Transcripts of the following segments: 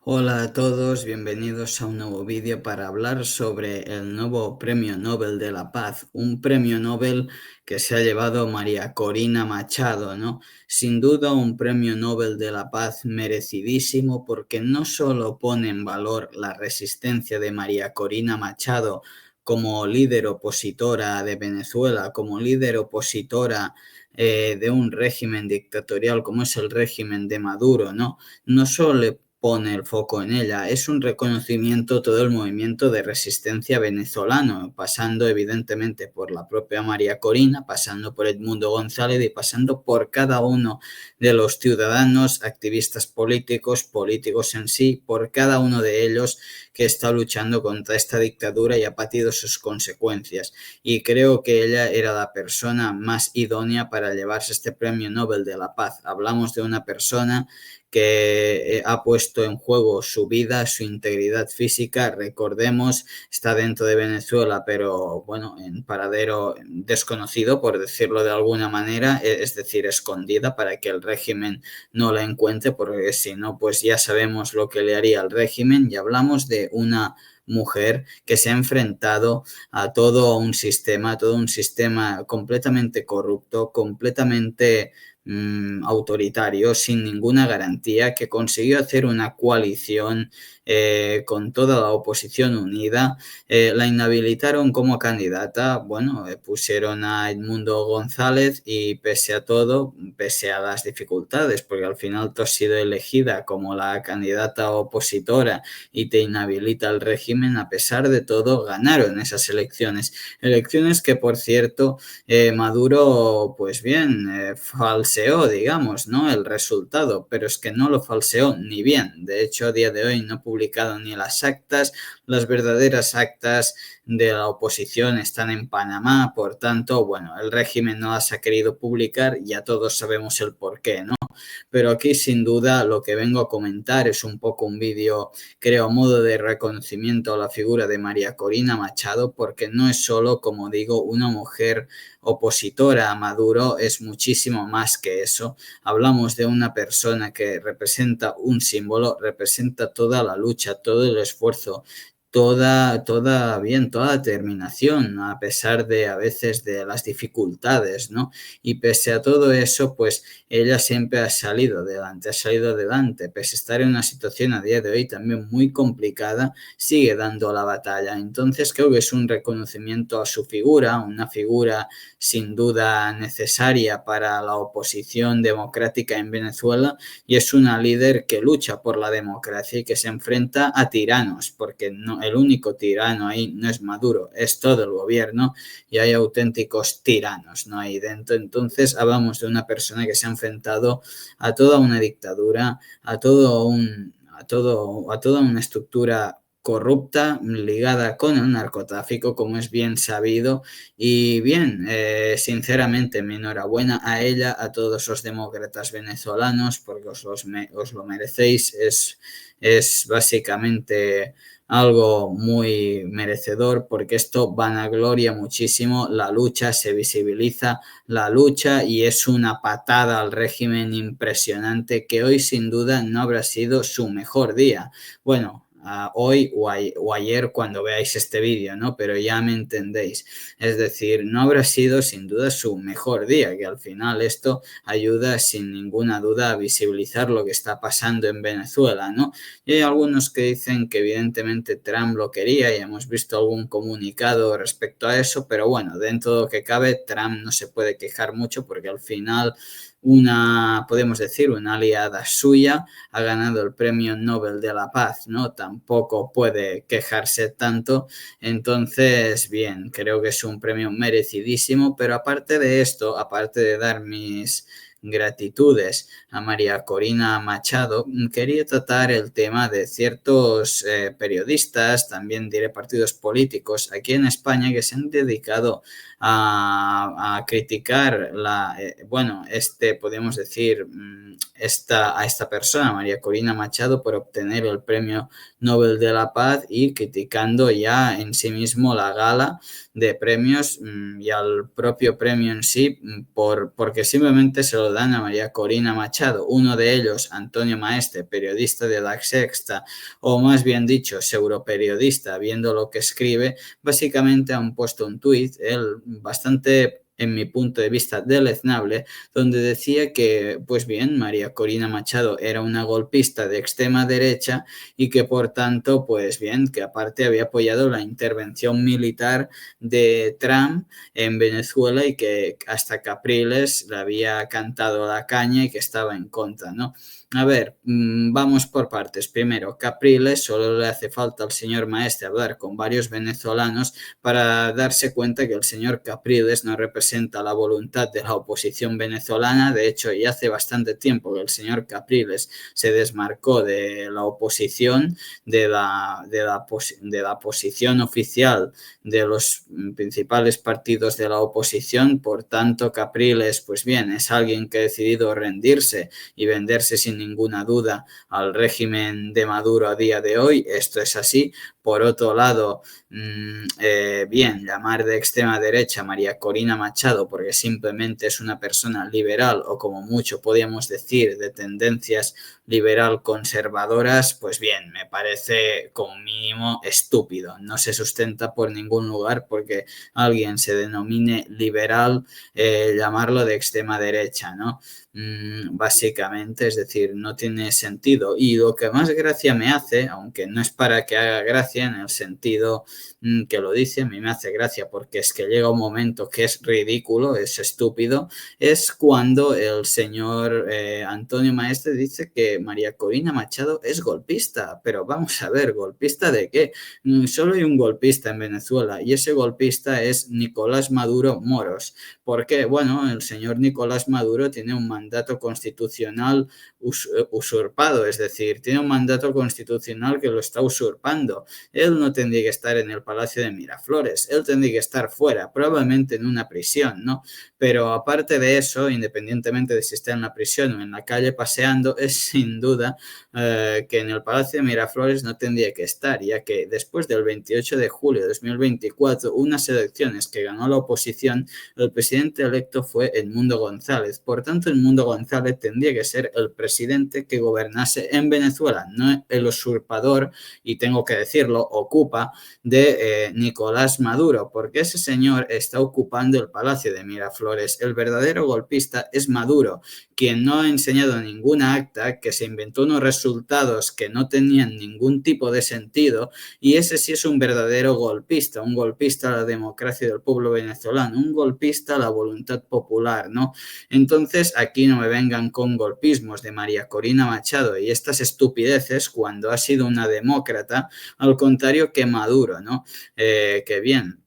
Hola a todos, bienvenidos a un nuevo vídeo para hablar sobre el nuevo Premio Nobel de la Paz, un premio Nobel que se ha llevado María Corina Machado, ¿no? Sin duda un premio Nobel de la Paz merecidísimo porque no solo pone en valor la resistencia de María Corina Machado como líder opositora de Venezuela, como líder opositora de un régimen dictatorial como es el régimen de Maduro, ¿no? No solo le pone el foco en ella, es un reconocimiento todo el movimiento de resistencia venezolano, pasando evidentemente por la propia María Corina, pasando por Edmundo González y pasando por cada uno de los ciudadanos, activistas políticos, políticos en sí, por cada uno de ellos que está luchando contra esta dictadura y ha patido sus consecuencias. Y creo que ella era la persona más idónea para llevarse este Premio Nobel de la Paz. Hablamos de una persona que ha puesto en juego su vida, su integridad física. Recordemos, está dentro de Venezuela, pero bueno, en paradero desconocido, por decirlo de alguna manera, es decir, escondida para que el régimen no la encuentre, porque si no, pues ya sabemos lo que le haría al régimen. Y hablamos de una mujer que se ha enfrentado a todo un sistema completamente corrupto, completamente autoritario, sin ninguna garantía, que consiguió hacer una coalición con toda la oposición unida. La inhabilitaron como candidata, bueno, pusieron a Edmundo González y pese a todo, pese a las dificultades, porque al final tú has sido elegida como la candidata opositora y te inhabilita el régimen, a pesar de todo, ganaron esas elecciones. Elecciones que, por cierto, Maduro, pues bien, falseó, digamos, ¿no? El resultado, pero es que no lo falseó ni bien. De hecho, a día de hoy no ha publicado ni las actas, las verdaderas actas de la oposición están en Panamá, por tanto, bueno, el régimen no las ha querido publicar, ya todos sabemos el porqué, ¿no? Pero aquí sin duda lo que vengo a comentar es un poco un vídeo, creo, a modo de reconocimiento a la figura de María Corina Machado, porque no es solo, como digo, una mujer opositora a Maduro, es muchísimo más que eso. Hablamos de una persona que representa un símbolo, representa toda la lucha, todo el esfuerzo, toda determinación, a pesar de a veces de las dificultades, ¿no? Y pese a todo eso, pues ella siempre ha salido adelante, pese a estar en una situación a día de hoy también muy complicada, sigue dando la batalla. Entonces creo que es un reconocimiento a su figura, una figura sin duda necesaria para la oposición democrática en Venezuela, y es una líder que lucha por la democracia y que se enfrenta a tiranos, porque no, el único tirano ahí no es Maduro, es todo el gobierno y hay auténticos tiranos, ¿no? Ahí dentro. Entonces hablamos de una persona que se ha enfrentado a toda una dictadura, a toda una estructura corrupta ligada con el narcotráfico, como es bien sabido. Y bien, sinceramente, mi enhorabuena a ella, a todos los demócratas venezolanos, porque os lo merecéis. Es básicamente algo muy merecedor, porque esto vanagloria muchísimo la lucha, se visibiliza la lucha y es una patada al régimen impresionante, que hoy sin duda no habrá sido su mejor día. Bueno, hoy o ayer cuando veáis este vídeo, ¿no? Pero ya me entendéis. Es decir, no habrá sido sin duda su mejor día, que al final esto ayuda sin ninguna duda a visibilizar lo que está pasando en Venezuela, ¿no? Y hay algunos que dicen que evidentemente Trump lo quería y hemos visto algún comunicado respecto a eso, pero bueno, dentro de lo que cabe, Trump no se puede quejar mucho porque al final podemos decir, una aliada suya ha ganado el Premio Nobel de la Paz, ¿no? Tampoco puede quejarse tanto. Entonces, bien, creo que es un premio merecidísimo, pero aparte de esto, aparte de dar mis gratitudes a María Corina Machado, quería tratar el tema de ciertos periodistas, también diré partidos políticos aquí en España, que se han dedicado a criticar podemos decir, a esta persona, María Corina Machado, por obtener el Premio Nobel de la Paz y criticando ya en sí mismo la gala de premios y al propio premio en sí, porque simplemente se lo lo dan a María Corina Machado. Uno de ellos, Antonio Maestre, periodista de La Sexta, o más bien dicho, pseudoperiodista, viendo lo que escribe, básicamente han puesto un tuit, él bastante, en mi punto de vista, deleznable, donde decía que, pues bien, María Corina Machado era una golpista de extrema derecha y que, por tanto, pues bien, que aparte había apoyado la intervención militar de Trump en Venezuela y que hasta Capriles le había cantado la caña y que estaba en contra, ¿no? A ver, vamos por partes. Primero, Capriles, solo le hace falta al señor Maestre hablar con varios venezolanos para darse cuenta que el señor Capriles no representa la voluntad de la oposición venezolana. De hecho, ya hace bastante tiempo que el señor Capriles se desmarcó de la oposición, de la posición oficial de los principales partidos de la oposición. Por tanto, Capriles, pues bien, es alguien que ha decidido rendirse y venderse sin ninguna duda al régimen de Maduro a día de hoy. Esto es así. Por otro lado, bien, llamar de extrema derecha a María Corina Machado porque simplemente es una persona liberal o como mucho podríamos decir de tendencias liberal conservadoras, pues bien, me parece como mínimo estúpido. No se sustenta por ningún lugar porque alguien se denomine liberal, llamarlo de extrema derecha, ¿no? Básicamente, es decir, no tiene sentido. Y lo que más gracia me hace, aunque no es para que haga gracia en el sentido que lo dice, a mí me hace gracia porque es que llega un momento que es ridículo, es estúpido, es cuando el señor Antonio Maestre dice que María Corina Machado es golpista. Pero vamos a ver, ¿golpista de qué? Solo hay un golpista en Venezuela y ese golpista es Nicolás Maduro Moros. ¿Por qué? Bueno, el señor Nicolás Maduro tiene un mandato constitucional usurpado, es decir, tiene un mandato constitucional que lo está usurpando. Él no tendría que estar en el Palacio de Miraflores, él tendría que estar fuera, probablemente en una prisión, ¿no? Pero aparte de eso, independientemente de si está en la prisión o en la calle paseando, es sin duda que en el Palacio de Miraflores no tendría que estar, ya que después del 28 de julio de 2024, unas elecciones que ganó la oposición, el presidente electo fue Edmundo González. Por tanto, Edmundo González tendría que ser el presidente que gobernase en Venezuela, no el usurpador, y tengo que decirlo, ocupa de Nicolás Maduro, porque ese señor está ocupando el Palacio de Miraflores. El verdadero golpista es Maduro, quien no ha enseñado ninguna acta, que se inventó unos resultados que no tenían ningún tipo de sentido, y ese sí es un verdadero golpista, un golpista a la democracia del pueblo venezolano, un golpista a la voluntad popular, ¿no? Entonces, aquí no me vengan con golpismos de María Corina Machado y estas estupideces cuando ha sido una demócrata, al contrario que Maduro, ¿no? Que bien,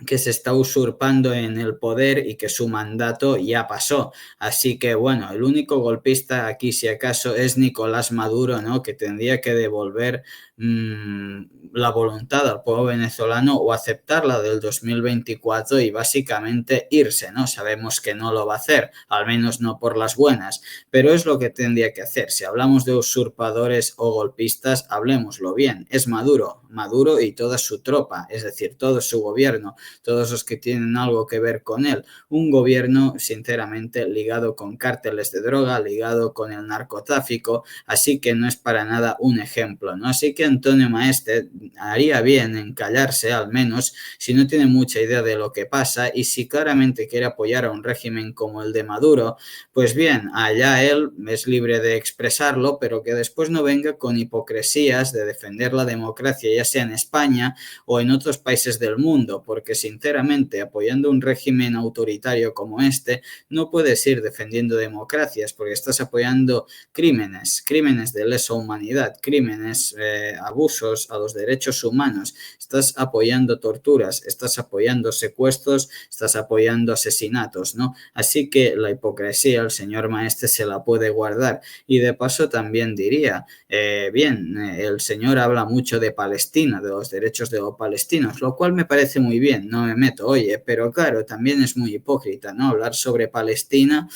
que se está usurpando en el poder y que su mandato ya pasó. Así que, bueno, el único golpista aquí, si acaso, es Nicolás Maduro, ¿no? Que tendría que devolver la voluntad al pueblo venezolano o aceptarla del 2024 y básicamente irse, ¿no? Sabemos que no lo va a hacer, al menos no por las buenas, pero es lo que tendría que hacer. Si hablamos de usurpadores o golpistas, hablemoslo bien. Es Maduro, Maduro y toda su tropa, es decir, todo su gobierno, todos los que tienen algo que ver con él. Un gobierno, sinceramente, ligado con cárteles de droga, ligado con el narcotráfico, así que no es para nada un ejemplo, ¿no? Así que Antonio Maestre haría bien en callarse, al menos, si no tiene mucha idea de lo que pasa y si claramente quiere apoyar a un régimen como el de Maduro, pues bien, allá él es libre de expresarlo, pero que después no venga con hipocresías de defender la democracia, ya sea en España o en otros países del mundo, porque sinceramente apoyando un régimen autoritario como este no puedes ir defendiendo democracias porque estás apoyando crímenes de lesa humanidad, crímenes, abusos a los derechos humanos, estás apoyando torturas, estás apoyando secuestros, estás apoyando asesinatos, ¿no? Así que la hipocresía el señor Maestre se la puede guardar. Y de paso también diría, el señor habla mucho de Palestina, de los derechos de los palestinos, lo cual me parece muy bien, no me meto, oye, pero claro, también es muy hipócrita, ¿no? Hablar sobre Palestina,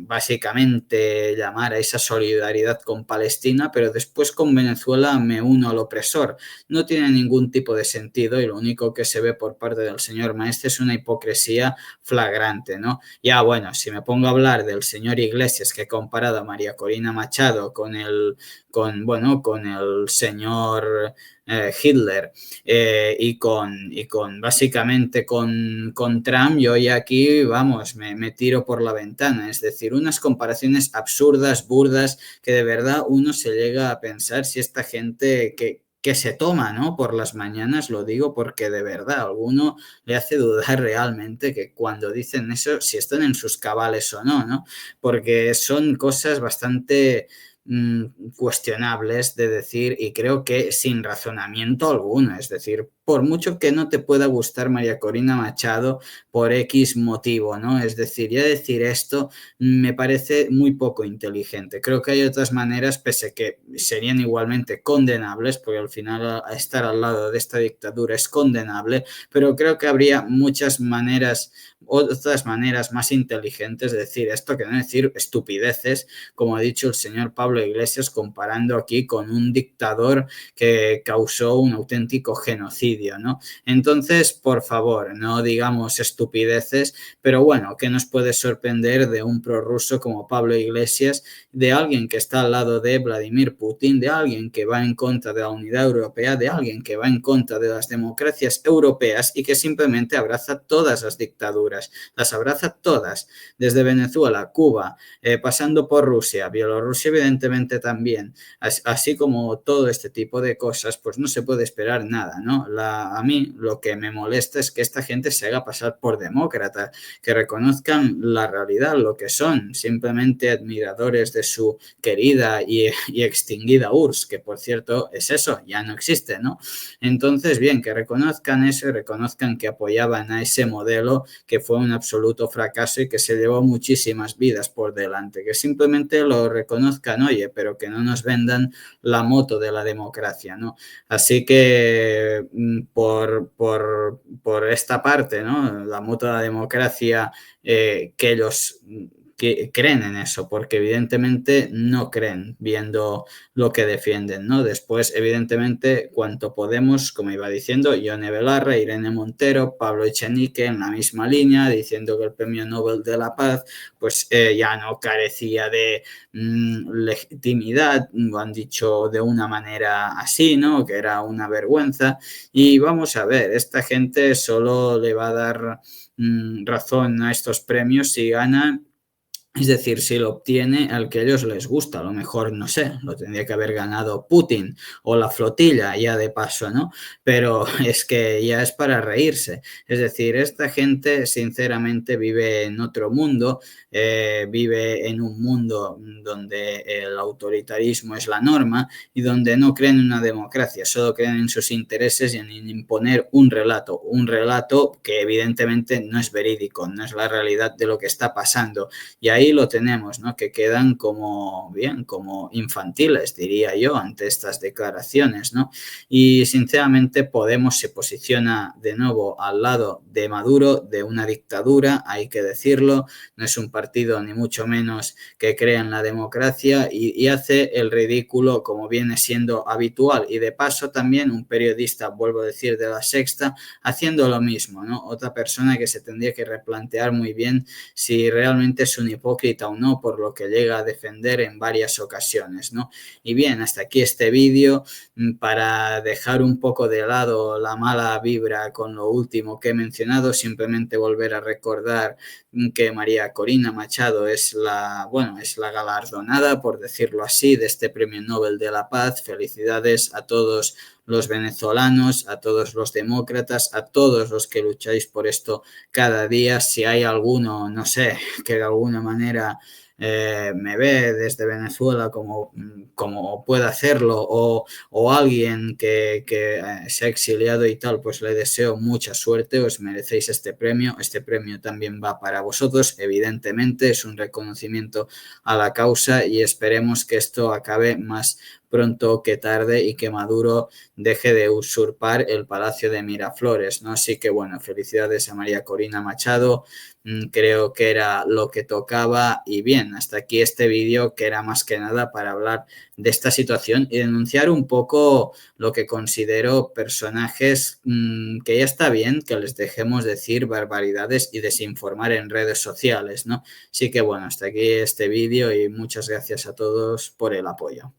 básicamente llamar a esa solidaridad con Palestina, pero después con Venezuela me uno al opresor. No tiene ningún tipo de sentido y lo único que se ve por parte del señor Maestre es una hipocresía flagrante, ¿no? Ya, bueno, si me pongo a hablar del señor Iglesias, que he comparado a María Corina Machado con el señor Hitler y con básicamente con Trump, yo ya aquí, vamos, me tiro por la ventana. Es decir, unas comparaciones absurdas, burdas, que de verdad uno se llega a pensar si esta gente que se toma, ¿no? Por las mañanas, lo digo porque de verdad alguno le hace dudar realmente que cuando dicen eso, si están en sus cabales o no, ¿no? Porque son cosas bastante cuestionables de decir y creo que sin razonamiento alguno, es decir, por mucho que no te pueda gustar María Corina Machado por X motivo, ¿no? Es decir, ya decir esto me parece muy poco inteligente. Creo que hay otras maneras, pese que serían igualmente condenables, porque al final estar al lado de esta dictadura es condenable, pero creo que habría muchas maneras, otras maneras más inteligentes de decir esto que no decir estupideces, como ha dicho el señor Pablo Iglesias, comparando aquí con un dictador que causó un auténtico genocidio, ¿no? Entonces, por favor, no digamos estupideces, pero bueno, ¿qué nos puede sorprender de un prorruso como Pablo Iglesias, de alguien que está al lado de Vladimir Putin, de alguien que va en contra de la unidad europea, de alguien que va en contra de las democracias europeas y que simplemente abraza todas las dictaduras, las abraza todas, desde Venezuela, Cuba, pasando por Rusia, Bielorrusia evidentemente también, así como todo este tipo de cosas, pues no se puede esperar nada, ¿no? A mí lo que me molesta es que esta gente se haga pasar por demócrata, que reconozcan la realidad, lo que son, simplemente admiradores de su querida y extinguida URSS, que por cierto es eso, ya no existe, ¿no? Entonces, bien, que reconozcan eso y reconozcan que apoyaban a ese modelo que fue un absoluto fracaso y que se llevó muchísimas vidas por delante, que simplemente lo reconozcan, oye, pero que no nos vendan la moto de la democracia, ¿no? Así que por esta parte, ¿no? La moto de la democracia, que ellos que creen en eso, porque evidentemente no creen viendo lo que defienden, ¿no? Después, evidentemente, cuanto Podemos, como iba diciendo, Ione Belarra, Irene Montero, Pablo Echenique, en la misma línea, diciendo que el Premio Nobel de la Paz, pues ya no carecía de legitimidad, lo han dicho de una manera así, ¿no? Que era una vergüenza. Y vamos a ver, esta gente solo le va a dar razón a estos premios si ganan. Es decir, si lo obtiene al que a ellos les gusta, a lo mejor, no sé, lo tendría que haber ganado Putin o la flotilla, ya de paso, ¿no? Pero es que ya es para reírse. Es decir, esta gente sinceramente vive en otro mundo, vive en un mundo donde el autoritarismo es la norma y donde no creen en una democracia, solo creen en sus intereses y en imponer un relato que evidentemente no es verídico, no es la realidad de lo que está pasando. Y ahí lo tenemos, ¿no? Que quedan como, bien, como infantiles, diría yo, ante estas declaraciones, ¿no? Y sinceramente Podemos se posiciona de nuevo al lado de Maduro, de una dictadura, hay que decirlo, no es un partido ni mucho menos que crea en la democracia y hace el ridículo como viene siendo habitual. Y de paso también un periodista, vuelvo a decir, de La Sexta, haciendo lo mismo, ¿no? Otra persona que se tendría que replantear muy bien si realmente es un hipócrita o no por lo que llega a defender en varias ocasiones, ¿no? Y bien, hasta aquí este vídeo para dejar un poco de lado la mala vibra con lo último que he mencionado, simplemente volver a recordar que María Corina Machado es es la galardonada, por decirlo así, de este Premio Nobel de la Paz. Felicidades a todos los venezolanos, a todos los demócratas, a todos los que lucháis por esto cada día. Si hay alguno, no sé, que de alguna manera me ve desde Venezuela como puede hacerlo, o alguien que se ha exiliado y tal, pues le deseo mucha suerte, os merecéis este premio también va para vosotros, evidentemente es un reconocimiento a la causa y esperemos que esto acabe más pronto que tarde y que Maduro deje de usurpar el Palacio de Miraflores, ¿no? Así que bueno, felicidades a María Corina Machado, creo que era lo que tocaba y bien, hasta aquí este vídeo que era más que nada para hablar de esta situación y denunciar un poco lo que considero personajes que ya está bien que les dejemos decir barbaridades y desinformar en redes sociales, ¿no? Así que bueno, hasta aquí este vídeo y muchas gracias a todos por el apoyo.